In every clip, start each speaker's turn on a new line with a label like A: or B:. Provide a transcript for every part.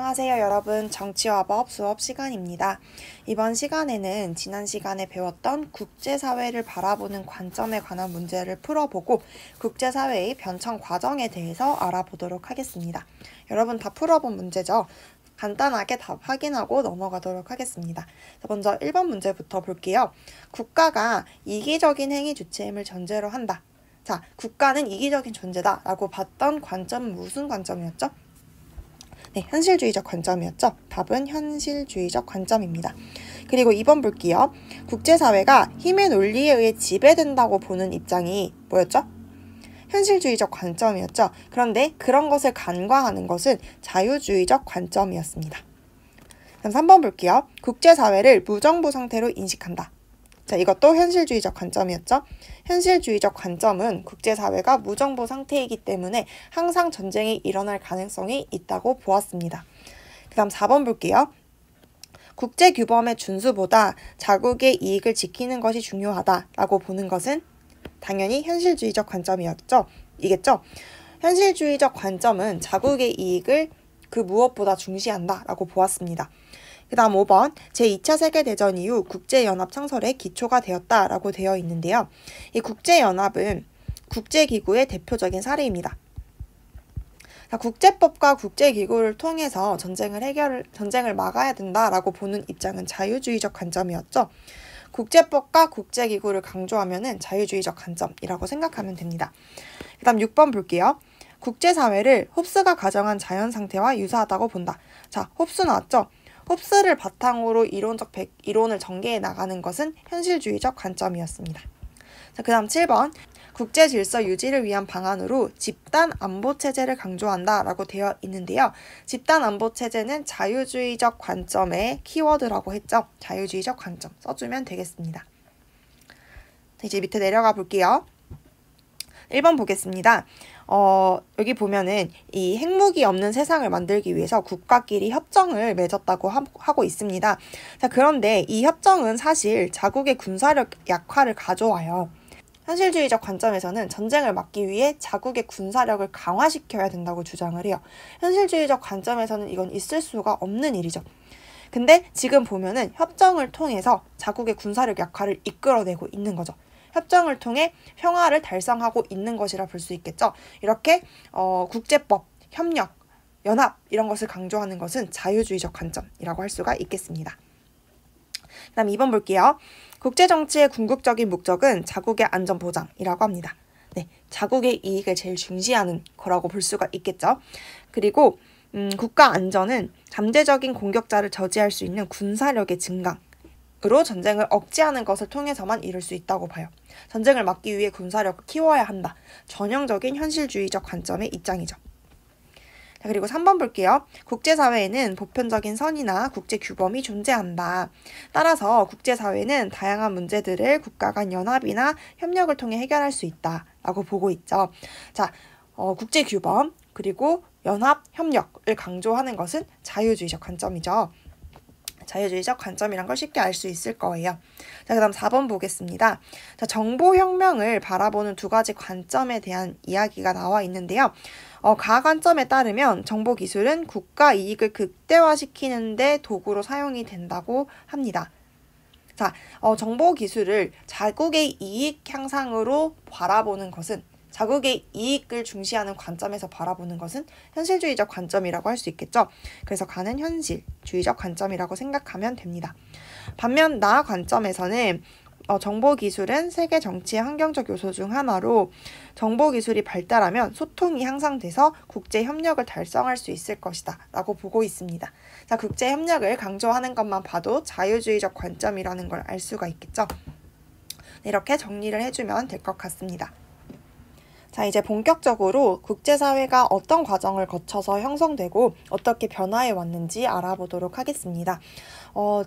A: 안녕하세요 여러분, 정치와 법 수업 시간입니다. 이번 시간에는 지난 시간에 배웠던 국제사회를 바라보는 관점에 관한 문제를 풀어보고 국제사회의 변천 과정에 대해서 알아보도록 하겠습니다. 여러분 다 풀어본 문제죠? 간단하게 답 확인하고 넘어가도록 하겠습니다. 먼저 1번 문제부터 볼게요. 국가가 이기적인 행위 주체임을 전제로 한다. 자, 국가는 이기적인 존재다 라고 봤던 관점은 무슨 관점이었죠? 네, 현실주의적 관점이었죠. 답은 현실주의적 관점입니다. 그리고 2번 볼게요. 국제사회가 힘의 논리에 의해 지배된다고 보는 입장이 뭐였죠? 현실주의적 관점이었죠. 그런데 그런 것을 간과하는 것은 자유주의적 관점이었습니다. 그럼 3번 볼게요. 국제사회를 무정부 상태로 인식한다. 자, 이것도 현실주의적 관점이었죠. 현실주의적 관점은 국제사회가 무정부 상태이기 때문에 항상 전쟁이 일어날 가능성이 있다고 보았습니다. 그 다음 4번 볼게요. 국제규범의 준수보다 자국의 이익을 지키는 것이 중요하다라고 보는 것은 당연히 현실주의적 관점이었죠. 이겠죠? 현실주의적 관점은 자국의 이익을 그 무엇보다 중시한다라고 보았습니다. 그 다음 5번 제2차 세계대전 이후 국제연합 창설의 기초가 되었다라고 되어 있는데요. 이 국제연합은 국제기구의 대표적인 사례입니다. 국제법과 국제기구를 통해서 전쟁을 막아야 된다라고 보는 입장은 자유주의적 관점이었죠. 국제법과 국제기구를 강조하면 자유주의적 관점이라고 생각하면 됩니다. 그 다음 6번 볼게요. 국제사회를 홉스가 가정한 자연상태와 유사하다고 본다. 자, 홉스 나왔죠? 홉스를 바탕으로 이론을 전개해 나가는 것은 현실주의적 관점이었습니다. 자, 그 다음 7번 국제 질서 유지를 위한 방안으로 집단 안보 체제를 강조한다 라고 되어 있는데요. 집단 안보 체제는 자유주의적 관점의 키워드라고 했죠. 자유주의적 관점 써주면 되겠습니다. 자, 이제 밑에 내려가 볼게요. 1번 보겠습니다. 여기 보면은 이 핵무기 없는 세상을 만들기 위해서 국가끼리 협정을 맺었다고 하고 있습니다. 자, 그런데 이 협정은 사실 자국의 군사력 약화를 가져와요. 현실주의적 관점에서는 전쟁을 막기 위해 자국의 군사력을 강화시켜야 된다고 주장을 해요. 현실주의적 관점에서는 이건 있을 수가 없는 일이죠. 근데 지금 보면은 협정을 통해서 자국의 군사력 약화를 이끌어내고 있는 거죠. 협정을 통해 평화를 달성하고 있는 것이라 볼 수 있겠죠. 이렇게 국제법, 협력, 연합 이런 것을 강조하는 것은 자유주의적 관점이라고 할 수가 있겠습니다. 그 다음 2번 볼게요. 국제정치의 궁극적인 목적은 자국의 안전보장이라고 합니다. 네, 자국의 이익을 제일 중시하는 거라고 볼 수가 있겠죠. 그리고 국가 안전은 잠재적인 공격자를 저지할 수 있는 군사력의 증강으로 전쟁을 억제하는 것을 통해서만 이룰 수 있다고 봐요. 전쟁을 막기 위해 군사력을 키워야 한다. 전형적인 현실주의적 관점의 입장이죠. 자, 그리고 3번 볼게요. 국제사회에는 보편적인 선이나 국제규범이 존재한다. 따라서 국제사회는 다양한 문제들을 국가 간 연합이나 협력을 통해 해결할 수 있다라고 보고 있죠. 자, 국제규범 그리고 연합, 협력을 강조하는 것은 자유주의적 관점이죠. 자유주의적 관점이란 걸 쉽게 알 수 있을 거예요. 자, 그 다음 4번 보겠습니다. 자, 정보혁명을 바라보는 두 가지 관점에 대한 이야기가 나와 있는데요. 가 관점에 따르면 정보기술은 국가 이익을 극대화시키는 데 도구로 사용이 된다고 합니다. 자, 정보기술을 자국의 이익 향상으로 바라보는 것은 자국의 이익을 중시하는 관점에서 바라보는 것은 현실주의적 관점이라고 할 수 있겠죠. 그래서 가는 현실주의적 관점이라고 생각하면 됩니다. 반면 나 관점에서는 정보기술은 세계 정치의 환경적 요소 중 하나로 정보기술이 발달하면 소통이 향상돼서 국제협력을 달성할 수 있을 것이다 라고 보고 있습니다. 자, 국제협력을 강조하는 것만 봐도 자유주의적 관점이라는 걸 알 수가 있겠죠. 이렇게 정리를 해주면 될 것 같습니다. 자, 이제 본격적으로 국제사회가 어떤 과정을 거쳐서 형성되고 어떻게 변화해 왔는지 알아보도록 하겠습니다.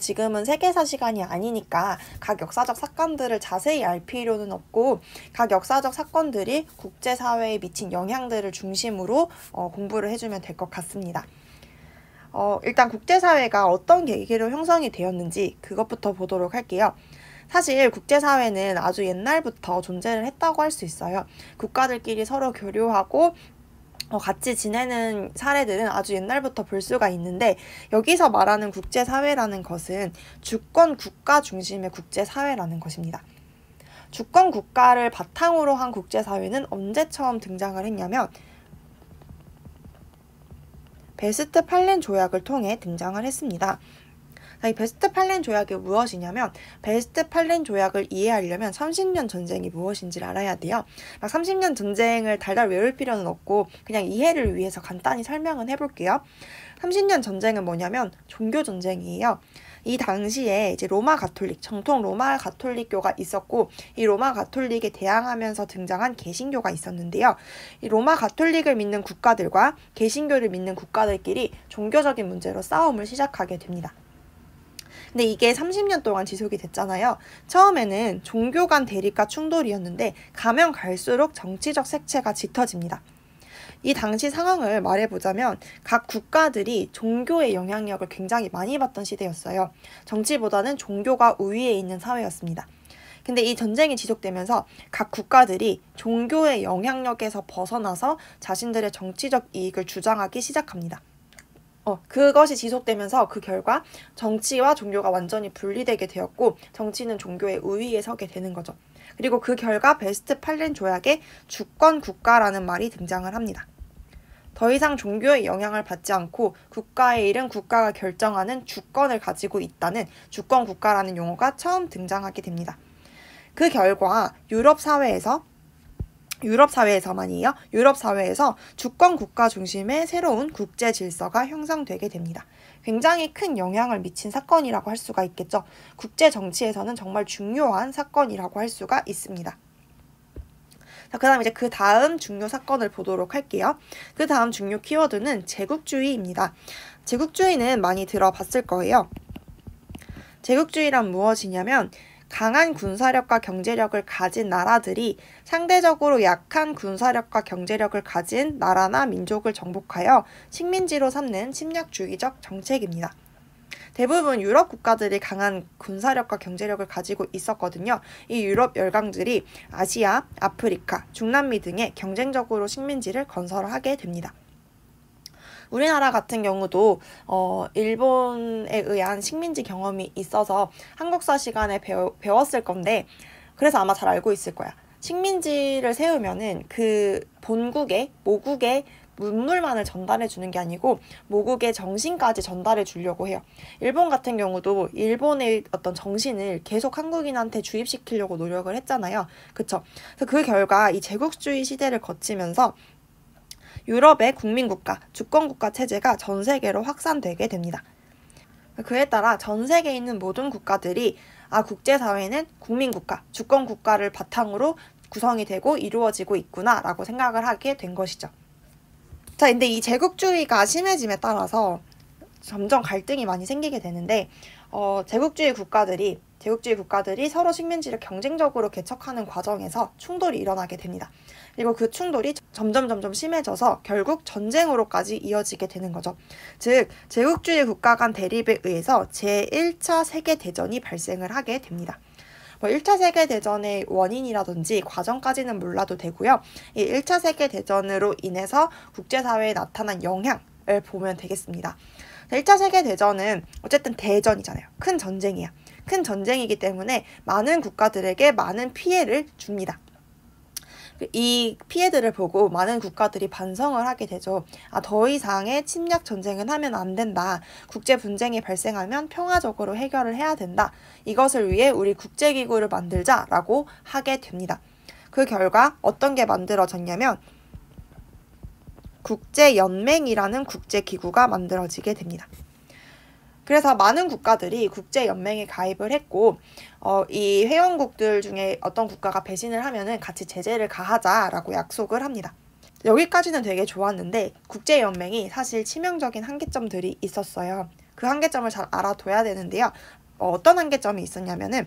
A: 지금은 세계사 시간이 아니니까 각 역사적 사건들을 자세히 알 필요는 없고 각 역사적 사건들이 국제사회에 미친 영향들을 중심으로 공부를 해주면 될 것 같습니다. 일단 국제사회가 어떤 계기로 형성이 되었는지 그것부터 보도록 할게요. 사실 국제사회는 아주 옛날부터 존재를 했다고 할 수 있어요. 국가들끼리 서로 교류하고 같이 지내는 사례들은 아주 옛날부터 볼 수가 있는데, 여기서 말하는 국제사회라는 것은 주권 국가 중심의 국제사회라는 것입니다. 주권 국가를 바탕으로 한 국제사회는 언제 처음 등장을 했냐면 베스트팔렌 조약을 통해 등장을 했습니다. 이 베스트팔렌 조약이 무엇이냐면, 베스트팔렌 조약을 이해하려면 30년 전쟁이 무엇인지를 알아야 돼요. 30년 전쟁을 달달 외울 필요는 없고 그냥 이해를 위해서 간단히 설명은 해볼게요. 30년 전쟁은 뭐냐면 종교 전쟁이에요. 이 당시에 이제 로마 가톨릭, 정통 로마 가톨릭교가 있었고, 이 로마 가톨릭에 대항하면서 등장한 개신교가 있었는데요. 이 로마 가톨릭을 믿는 국가들과 개신교를 믿는 국가들끼리 종교적인 문제로 싸움을 시작하게 됩니다. 근데 이게 30년 동안 지속이 됐잖아요. 처음에는 종교 간 대립과 충돌이었는데 가면 갈수록 정치적 색채가 짙어집니다. 이 당시 상황을 말해보자면 각 국가들이 종교의 영향력을 굉장히 많이 받던 시대였어요. 정치보다는 종교가 우위에 있는 사회였습니다. 근데 이 전쟁이 지속되면서 각 국가들이 종교의 영향력에서 벗어나서 자신들의 정치적 이익을 주장하기 시작합니다. 그것이 지속되면서 그 결과 정치와 종교가 완전히 분리되게 되었고, 정치는 종교의 우위에 서게 되는 거죠. 그리고 그 결과 베스트팔렌 조약에 주권 국가라는 말이 등장을 합니다. 더 이상 종교의 영향을 받지 않고 국가의 일은 국가가 결정하는 주권을 가지고 있다는 주권 국가라는 용어가 처음 등장하게 됩니다. 그 결과 유럽 사회에서 주권 국가 중심의 새로운 국제 질서가 형성되게 됩니다. 굉장히 큰 영향을 미친 사건이라고 할 수가 있겠죠. 국제 정치에서는 정말 중요한 사건이라고 할 수가 있습니다. 자, 그다음 이제 그 다음 중요 사건을 보도록 할게요. 그 다음 중요 키워드는 제국주의입니다. 제국주의는 많이 들어봤을 거예요. 제국주의란 무엇이냐면, 강한 군사력과 경제력을 가진 나라들이 상대적으로 약한 군사력과 경제력을 가진 나라나 민족을 정복하여 식민지로 삼는 침략주의적 정책입니다. 대부분 유럽 국가들이 강한 군사력과 경제력을 가지고 있었거든요. 이 유럽 열강들이 아시아, 아프리카, 중남미 등에 경쟁적으로 식민지를 건설하게 됩니다. 우리나라 같은 경우도 일본에 의한 식민지 경험이 있어서 한국사 시간에 배웠을 건데, 그래서 아마 잘 알고 있을 거야. 식민지를 세우면은 그 본국의, 모국의 문물만을 전달해 주는 게 아니고 모국의 정신까지 전달해 주려고 해요. 일본 같은 경우도 일본의 어떤 정신을 계속 한국인한테 주입시키려고 노력을 했잖아요. 그쵸? 그래서 그 결과 이 제국주의 시대를 거치면서 유럽의 국민국가, 주권국가 체제가 전 세계로 확산되게 됩니다. 그에 따라 전 세계에 있는 모든 국가들이 국제사회는 국민국가, 주권국가를 바탕으로 구성이 되고 이루어지고 있구나 라고 생각을 하게 된 것이죠. 자, 근데 이 제국주의가 심해짐에 따라서 점점 갈등이 많이 생기게 되는데, 제국주의 국가들이 서로 식민지를 경쟁적으로 개척하는 과정에서 충돌이 일어나게 됩니다. 그리고 그 충돌이 점점 심해져서 결국 전쟁으로까지 이어지게 되는 거죠. 즉, 제국주의 국가 간 대립에 의해서 제1차 세계대전이 발생을 하게 됩니다. 1차 세계대전의 원인이라든지 과정까지는 몰라도 되고요. 이 1차 세계대전으로 인해서 국제사회에 나타난 영향을 보면 되겠습니다. 1차 세계대전은 어쨌든 대전이잖아요. 큰 전쟁이야. 큰 전쟁이기 때문에 많은 국가들에게 많은 피해를 줍니다. 이 피해들을 보고 많은 국가들이 반성을 하게 되죠. 더 이상의 침략 전쟁은 하면 안 된다. 국제 분쟁이 발생하면 평화적으로 해결을 해야 된다. 이것을 위해 우리 국제기구를 만들자라고 하게 됩니다. 그 결과 어떤 게 만들어졌냐면 국제연맹이라는 국제기구가 만들어지게 됩니다. 그래서 많은 국가들이 국제연맹에 가입을 했고, 이 회원국들 중에 어떤 국가가 배신을 하면은 같이 제재를 가하자라고 약속을 합니다. 여기까지는 되게 좋았는데 국제연맹이 사실 치명적인 한계점들이 있었어요. 그 한계점을 잘 알아둬야 되는데요. 어떤 한계점이 있었냐면은,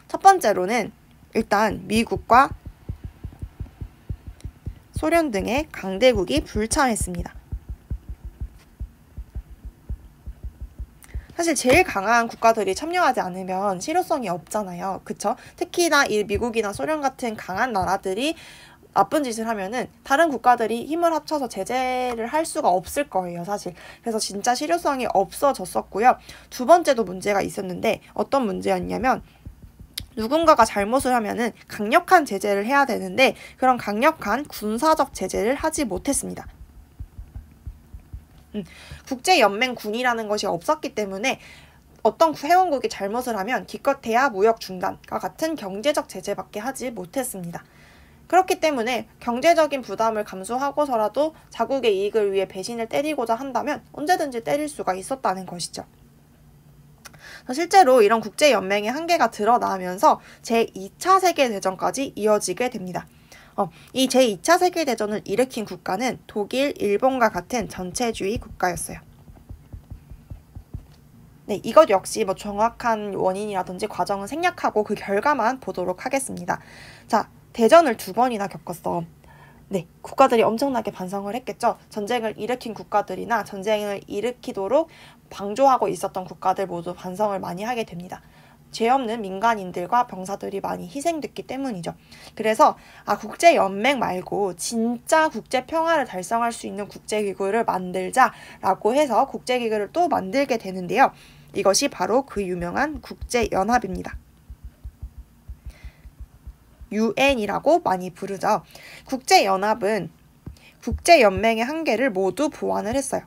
A: 첫 번째로는 일단 미국과 소련 등의 강대국이 불참했습니다. 사실 제일 강한 국가들이 참여하지 않으면 실효성이 없잖아요. 그쵸? 특히나 이 미국이나 소련 같은 강한 나라들이 나쁜 짓을 하면은 다른 국가들이 힘을 합쳐서 제재를 할 수가 없을 거예요, 사실. 그래서 진짜 실효성이 없어졌었고요. 두 번째도 문제가 있었는데 어떤 문제였냐면 누군가가 잘못을 하면은 강력한 제재를 해야 되는데 그런 강력한 군사적 제재를 하지 못했습니다. 국제연맹군이라는 것이 없었기 때문에 어떤 회원국이 잘못을 하면 기껏해야 무역 중단과 같은 경제적 제재밖에 하지 못했습니다. 그렇기 때문에 경제적인 부담을 감수하고서라도 자국의 이익을 위해 배신을 때리고자 한다면 언제든지 때릴 수가 있었다는 것이죠. 실제로 이런 국제연맹의 한계가 드러나면서 제2차 세계대전까지 이어지게 됩니다. 이 제2차 세계대전을 일으킨 국가는 독일, 일본과 같은 전체주의 국가였어요. 네, 이것 역시 정확한 원인이라든지 과정은 생략하고 그 결과만 보도록 하겠습니다. 자, 대전을 2번이나 겪었어. 네, 국가들이 엄청나게 반성을 했겠죠. 전쟁을 일으킨 국가들이나 전쟁을 일으키도록 방조하고 있었던 국가들 모두 반성을 많이 하게 됩니다. 죄 없는 민간인들과 병사들이 많이 희생됐기 때문이죠. 그래서 국제연맹 말고 진짜 국제평화를 달성할 수 있는 국제기구를 만들자라고 해서 국제기구를 또 만들게 되는데요. 이것이 바로 그 유명한 국제연합입니다. UN이라고 많이 부르죠. 국제연합은 국제연맹의 한계를 모두 보완을 했어요.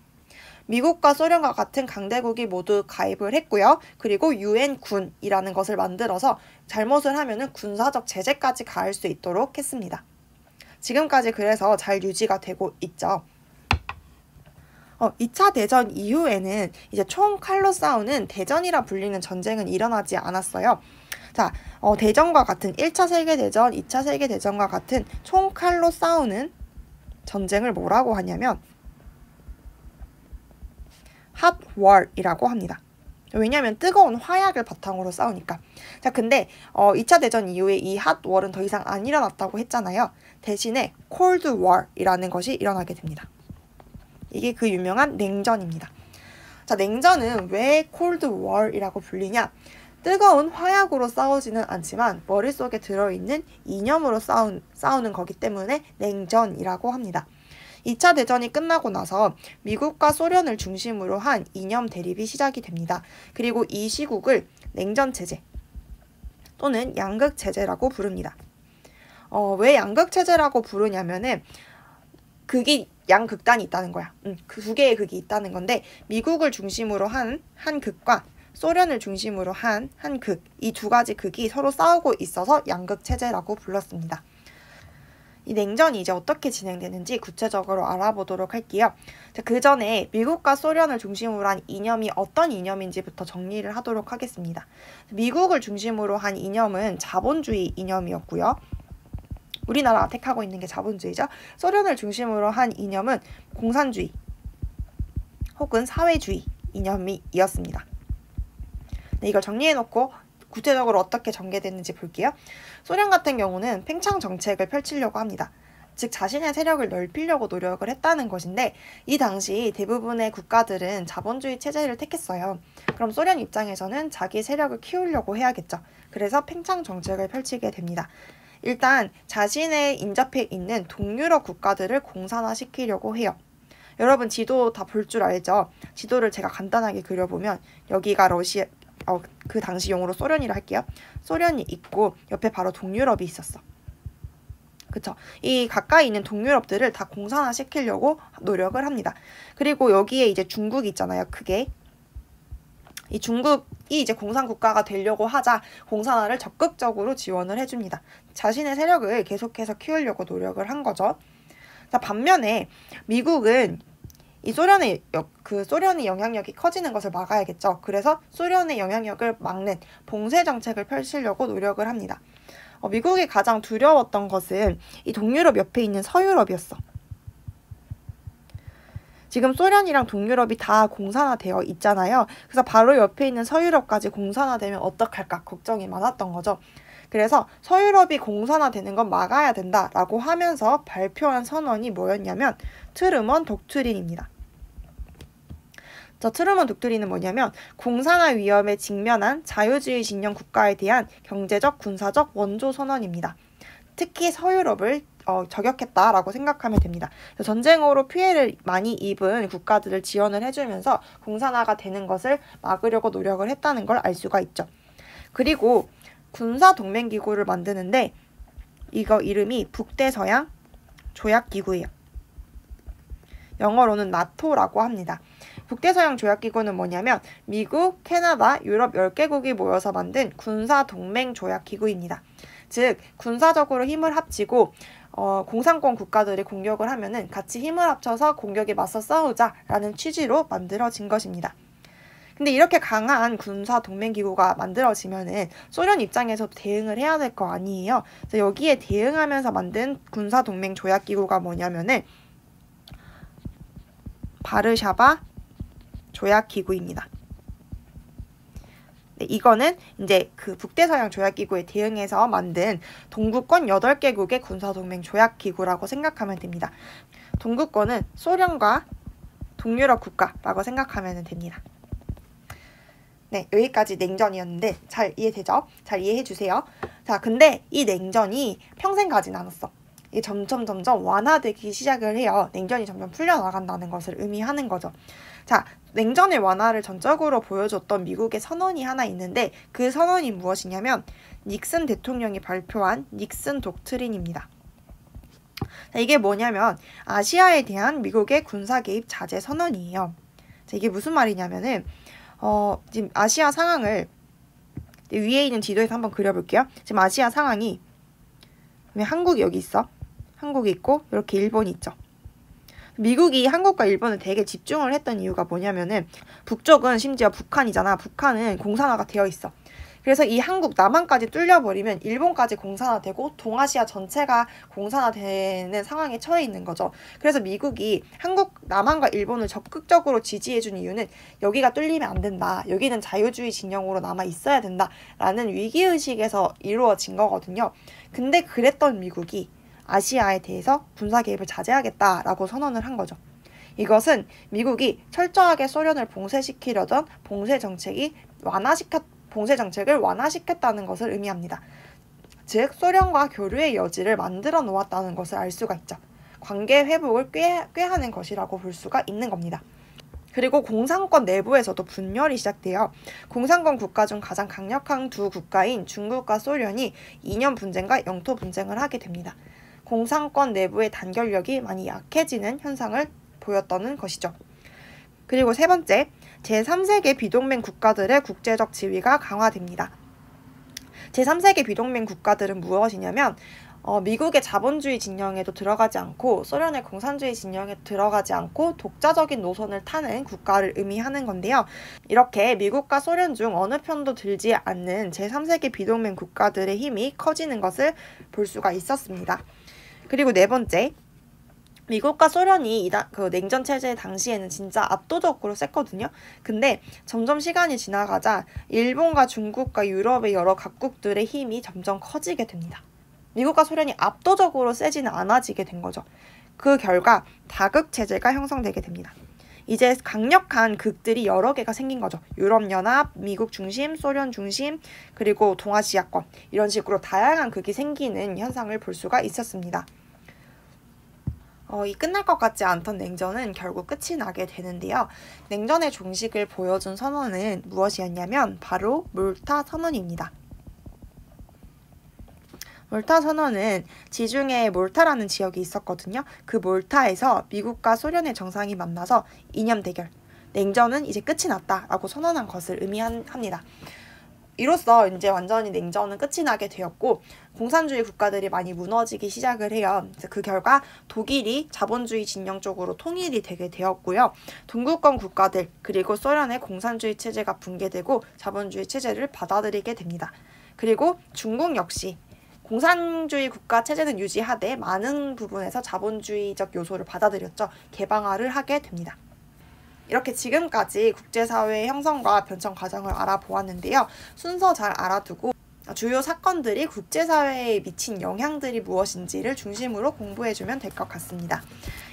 A: 미국과 소련과 같은 강대국이 모두 가입을 했고요. 그리고 UN군이라는 것을 만들어서 잘못을 하면은 군사적 제재까지 가할 수 있도록 했습니다. 지금까지 그래서 잘 유지가 되고 있죠. 2차 대전 이후에는 이제 총칼로 싸우는 대전이라 불리는 전쟁은 일어나지 않았어요. 자, 대전과 같은 1차 세계대전, 2차 세계대전과 같은 총칼로 싸우는 전쟁을 뭐라고 하냐면 hot war이라고 합니다. 왜냐하면 뜨거운 화약을 바탕으로 싸우니까. 자, 근데 2차 대전 이후에 이 hot war은 더 이상 안 일어났다고 했잖아요. 대신에 cold war이라는 것이 일어나게 됩니다. 이게 그 유명한 냉전입니다. 자, 냉전은 왜 cold war이라고 불리냐? 뜨거운 화약으로 싸우지는 않지만 머릿속에 들어있는 이념으로 싸우는 거기 때문에 냉전이라고 합니다. 2차 대전이 끝나고 나서 미국과 소련을 중심으로 한 이념 대립이 시작이 됩니다. 그리고 이 시국을 냉전체제 또는 양극체제라고 부릅니다. 왜 양극체제라고 부르냐면은 극이 양극단이 있다는 거야. 그 두 개의 극이 있다는 건데 미국을 중심으로 한 한 극과 소련을 중심으로 한 한 극, 이 두 가지 극이 서로 싸우고 있어서 양극체제라고 불렀습니다. 이 냉전이 이제 어떻게 진행되는지 구체적으로 알아보도록 할게요. 그 전에 미국과 소련을 중심으로 한 이념이 어떤 이념인지부터 정리를 하도록 하겠습니다. 미국을 중심으로 한 이념은 자본주의 이념이었고요. 우리나라가 택하고 있는 게 자본주의죠. 소련을 중심으로 한 이념은 공산주의 혹은 사회주의 이념이었습니다. 네, 이걸 정리해놓고 구체적으로 어떻게 전개됐는지 볼게요. 소련 같은 경우는 팽창 정책을 펼치려고 합니다. 즉 자신의 세력을 넓히려고 노력을 했다는 것인데 이 당시 대부분의 국가들은 자본주의 체제를 택했어요. 그럼 소련 입장에서는 자기 세력을 키우려고 해야겠죠. 그래서 팽창 정책을 펼치게 됩니다. 일단 자신의 인접해 있는 동유럽 국가들을 공산화시키려고 해요. 여러분 지도 다 볼 줄 알죠? 지도를 제가 간단하게 그려보면 여기가 러시아, 그 당시 용어로 소련이라 할게요. 소련이 있고 옆에 바로 동유럽이 있었어. 그쵸? 이 가까이 있는 동유럽들을 다 공산화시키려고 노력을 합니다. 그리고 여기에 이제 중국이 있잖아요. 크게. 이 중국이 이제 공산국가가 되려고 하자 공산화를 적극적으로 지원을 해줍니다. 자신의 세력을 계속해서 키우려고 노력을 한 거죠. 자, 반면에 미국은 이 소련의 영향력이 커지는 것을 막아야겠죠. 그래서 소련의 영향력을 막는 봉쇄 정책을 펼치려고 노력을 합니다. 미국이 가장 두려웠던 것은 이 동유럽 옆에 있는 서유럽이었어. 지금 소련이랑 동유럽이 다 공산화되어 있잖아요. 그래서 바로 옆에 있는 서유럽까지 공산화되면 어떡할까 걱정이 많았던 거죠. 그래서 서유럽이 공산화되는 건 막아야 된다라고 하면서 발표한 선언이 뭐였냐면 트루먼 독트린입니다. 트루먼 독트린은 뭐냐면 공산화 위험에 직면한 자유주의 진영 국가에 대한 경제적, 군사적 원조 선언입니다. 특히 서유럽을 저격했다라고 생각하면 됩니다. 전쟁으로 피해를 많이 입은 국가들을 지원을 해주면서 공산화가 되는 것을 막으려고 노력을 했다는 걸 알 수가 있죠. 그리고 군사동맹기구를 만드는데 이거 이름이 북대서양 조약기구예요. 영어로는 나토라고 합니다. 북대서양 조약기구는 뭐냐면 미국, 캐나다, 유럽 10개국이 모여서 만든 군사동맹 조약기구입니다. 즉 군사적으로 힘을 합치고 공산권 국가들이 공격을 하면은 같이 힘을 합쳐서 공격에 맞서 싸우자라는 취지로 만들어진 것입니다. 근데 이렇게 강한 군사동맹기구가 만들어지면은 소련 입장에서도 대응을 해야 될 거 아니에요. 그래서 여기에 대응하면서 만든 군사동맹 조약기구가 뭐냐면은 바르샤바 조약기구입니다. 네, 이거는 이제 그 북대서양 조약기구에 대응해서 만든 동구권 8개국의 군사동맹 조약기구라고 생각하면 됩니다. 동구권은 소련과 동유럽 국가라고 생각하면 됩니다. 네, 여기까지 냉전이었는데 잘 이해되죠? 잘 이해해 주세요. 자, 근데 이 냉전이 평생 가진 않았어. 이게 점점 완화되기 시작을 해요. 냉전이 점점 풀려나간다는 것을 의미하는 거죠. 자, 냉전의 완화를 전적으로 보여줬던 미국의 선언이 하나 있는데 그 선언이 무엇이냐면 닉슨 대통령이 발표한 닉슨 독트린입니다. 자, 이게 뭐냐면 아시아에 대한 미국의 군사 개입 자제 선언이에요. 자, 이게 무슨 말이냐면은 지금 아시아 상황을 위에 있는 지도에서 한번 그려볼게요. 지금 아시아 상황이 한국이 여기 있어. 한국이 있고 이렇게 일본이 있죠. 미국이 한국과 일본을 되게 집중을 했던 이유가 뭐냐면은 북쪽은 심지어 북한이잖아. 북한은 공산화가 되어 있어. 그래서 이 한국 남한까지 뚫려버리면 일본까지 공산화되고 동아시아 전체가 공산화되는 상황에 처해 있는 거죠. 그래서 미국이 한국, 남한과 일본을 적극적으로 지지해준 이유는 여기가 뚫리면 안 된다. 여기는 자유주의 진영으로 남아 있어야 된다라는 위기의식에서 이루어진 거거든요. 근데 그랬던 미국이 아시아에 대해서 군사 개입을 자제하겠다라고 선언을 한 거죠. 이것은 미국이 철저하게 소련을 봉쇄시키려던 봉쇄 정책을 완화시켰다는 것을 의미합니다. 즉 소련과 교류의 여지를 만들어 놓았다는 것을 알 수가 있죠. 관계 회복을 꾀하는 것이라고 볼 수가 있는 겁니다. 그리고 공산권 내부에서도 분열이 시작돼요. 공산권 국가 중 가장 강력한 두 국가인 중국과 소련이 이념 분쟁과 영토 분쟁을 하게 됩니다. 공산권 내부의 단결력이 많이 약해지는 현상을 보였다는 것이죠. 그리고 세 번째, 제3세계 비동맹 국가들의 국제적 지위가 강화됩니다. 제3세계 비동맹 국가들은 무엇이냐면 미국의 자본주의 진영에도 들어가지 않고 소련의 공산주의 진영에 들어가지 않고 독자적인 노선을 타는 국가를 의미하는 건데요. 이렇게 미국과 소련 중 어느 편도 들지 않는 제3세계 비동맹 국가들의 힘이 커지는 것을 볼 수가 있었습니다. 그리고 네 번째, 미국과 소련이 그 냉전 체제 당시에는 진짜 압도적으로 셌거든요. 근데 점점 시간이 지나가자 일본과 중국과 유럽의 여러 각국들의 힘이 점점 커지게 됩니다. 미국과 소련이 압도적으로 세지는 않아지게 된 거죠. 그 결과 다극 체제가 형성되게 됩니다. 이제 강력한 극들이 여러 개가 생긴 거죠. 유럽연합, 미국 중심, 소련 중심, 그리고 동아시아권 이런 식으로 다양한 극이 생기는 현상을 볼 수가 있었습니다. 이 끝날 것 같지 않던 냉전은 결국 끝이 나게 되는데요. 냉전의 종식을 보여준 선언은 무엇이었냐면 바로 몰타 선언입니다. 몰타 선언은 지중해에 몰타라는 지역이 있었거든요. 그 몰타에서 미국과 소련의 정상이 만나서 이념 대결, 냉전은 이제 끝이 났다라고 선언한 것을 의미합니다. 이로써 이제 완전히 냉전은 끝이 나게 되었고 공산주의 국가들이 많이 무너지기 시작을 해요. 그 결과 독일이 자본주의 진영 쪽으로 통일이 되게 되었고요. 동구권 국가들 그리고 소련의 공산주의 체제가 붕괴되고 자본주의 체제를 받아들이게 됩니다. 그리고 중국 역시 공산주의 국가 체제는 유지하되 많은 부분에서 자본주의적 요소를 받아들였죠. 개방화를 하게 됩니다. 이렇게 지금까지 국제사회의 형성과 변천 과정을 알아보았는데요. 순서 잘 알아두고 주요 사건들이 국제사회에 미친 영향들이 무엇인지를 중심으로 공부해주면 될 것 같습니다.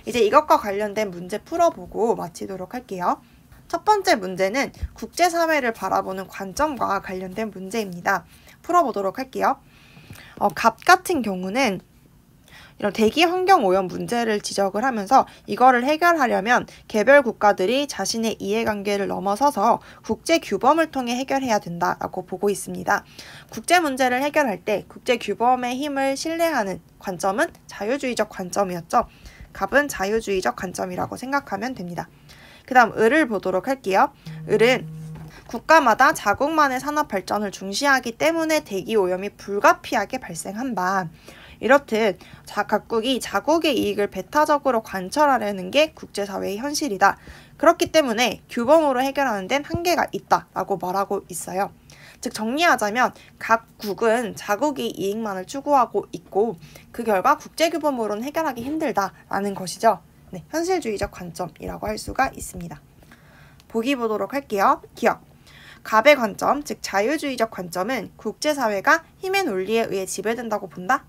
A: 이제 이것과 관련된 문제 풀어보고 마치도록 할게요. 첫 번째 문제는 국제사회를 바라보는 관점과 관련된 문제입니다. 풀어보도록 할게요. 갑 같은 경우는 이런 대기 환경 오염 문제를 지적을 하면서 이거를 해결하려면 개별 국가들이 자신의 이해관계를 넘어서서 국제 규범을 통해 해결해야 된다라고 보고 있습니다. 국제 문제를 해결할 때 국제 규범의 힘을 신뢰하는 관점은 자유주의적 관점이었죠. 갑은 자유주의적 관점이라고 생각하면 됩니다. 그 다음 을을 보도록 할게요. 을은 국가마다 자국만의 산업 발전을 중시하기 때문에 대기 오염이 불가피하게 발생한다. 이렇듯 각국이 자국의 이익을 배타적으로 관철하려는 게 국제사회의 현실이다. 그렇기 때문에 규범으로 해결하는 데는 한계가 있다라고 말하고 있어요. 즉 정리하자면 각국은 자국의 이익만을 추구하고 있고 그 결과 국제규범으로는 해결하기 힘들다라는 것이죠. 네, 현실주의적 관점이라고 할 수가 있습니다. 보기 보도록 할게요. 기억. 갑의 관점, 즉 자유주의적 관점은 국제사회가 힘의 논리에 의해 지배된다고 본다?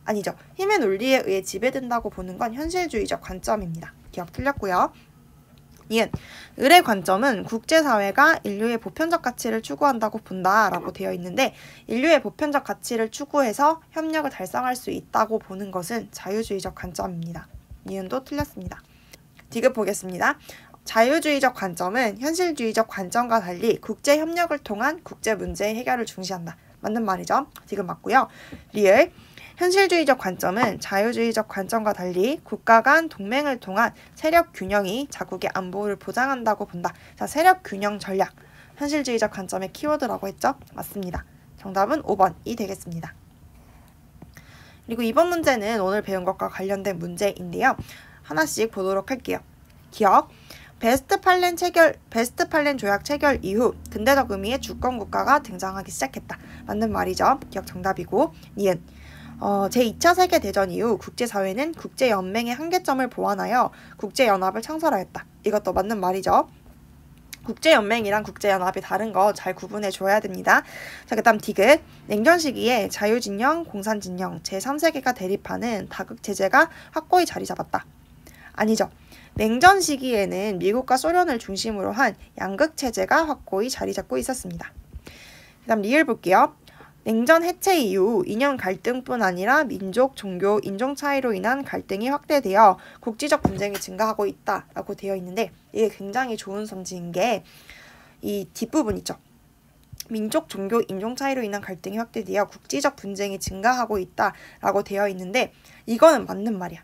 A: 아니죠. 힘의 논리에 의해 지배된다고 보는 건 현실주의적 관점입니다. 기억 틀렸고요. 이은 을의 관점은 국제사회가 인류의 보편적 가치를 추구한다고 본다라고 되어 있는데 인류의 보편적 가치를 추구해서 협력을 달성할 수 있다고 보는 것은 자유주의적 관점입니다. 이은도 틀렸습니다. 디귿 보겠습니다. 자유주의적 관점은 현실주의적 관점과 달리 국제협력을 통한 국제 문제의 해결을 중시한다. 맞는 말이죠. 디귿 맞고요. 리을. 현실주의적 관점은 자유주의적 관점과 달리 국가 간 동맹을 통한 세력 균형이 자국의 안보를 보장한다고 본다. 자, 세력 균형 전략. 현실주의적 관점의 키워드라고 했죠? 맞습니다. 정답은 5번이 되겠습니다. 그리고 이번 문제는 오늘 배운 것과 관련된 문제인데요. 하나씩 보도록 할게요. 기억. 베스트팔렌 조약 체결 이후 근대적 의미의 주권 국가가 등장하기 시작했다. 맞는 말이죠. 기억 정답이고. 니은. 제2차 세계대전 이후 국제사회는 국제연맹의 한계점을 보완하여 국제연합을 창설하였다. 이것도 맞는 말이죠. 국제연맹이랑 국제연합이 다른 거 잘 구분해 줘야 됩니다. 자, 그 다음 디귿. 냉전 시기에 자유진영, 공산진영, 제3세계가 대립하는 다극체제가 확고히 자리 잡았다. 아니죠. 냉전 시기에는 미국과 소련을 중심으로 한 양극체제가 확고히 자리 잡고 있었습니다. 그 다음 리을 볼게요. 냉전 해체 이후 이념 갈등뿐 아니라 민족, 종교, 인종 차이로 인한 갈등이 확대되어 국지적 분쟁이 증가하고 있다라고 되어 있는데 이게 굉장히 좋은 선지인 게 이 뒷부분 있죠. 민족, 종교, 인종 차이로 인한 갈등이 확대되어 국지적 분쟁이 증가하고 있다라고 되어 있는데 이거는 맞는 말이야.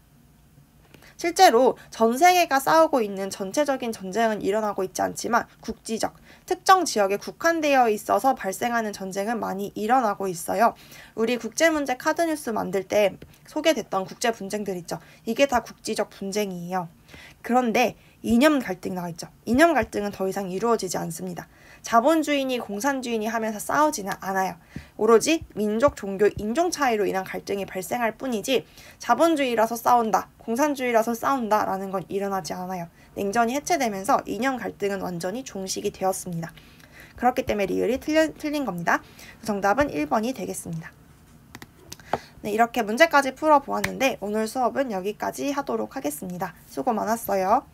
A: 실제로 전 세계가 싸우고 있는 전체적인 전쟁은 일어나고 있지 않지만 국지적, 특정 지역에 국한되어 있어서 발생하는 전쟁은 많이 일어나고 있어요. 우리 국제문제 카드뉴스 만들 때 소개됐던 국제 분쟁들 있죠. 이게 다 국지적 분쟁이에요. 그런데 이념 갈등 나와 있죠. 이념 갈등은 더 이상 이루어지지 않습니다. 자본주의니 공산주의니 하면서 싸우지는 않아요. 오로지 민족, 종교, 인종 차이로 인한 갈등이 발생할 뿐이지 자본주의라서 싸운다, 공산주의라서 싸운다 라는 건 일어나지 않아요. 냉전이 해체되면서 이념 갈등은 완전히 종식이 되었습니다. 그렇기 때문에 리을이 틀린 겁니다. 정답은 1번이 되겠습니다. 네, 이렇게 문제까지 풀어보았는데 오늘 수업은 여기까지 하도록 하겠습니다. 수고 많았어요.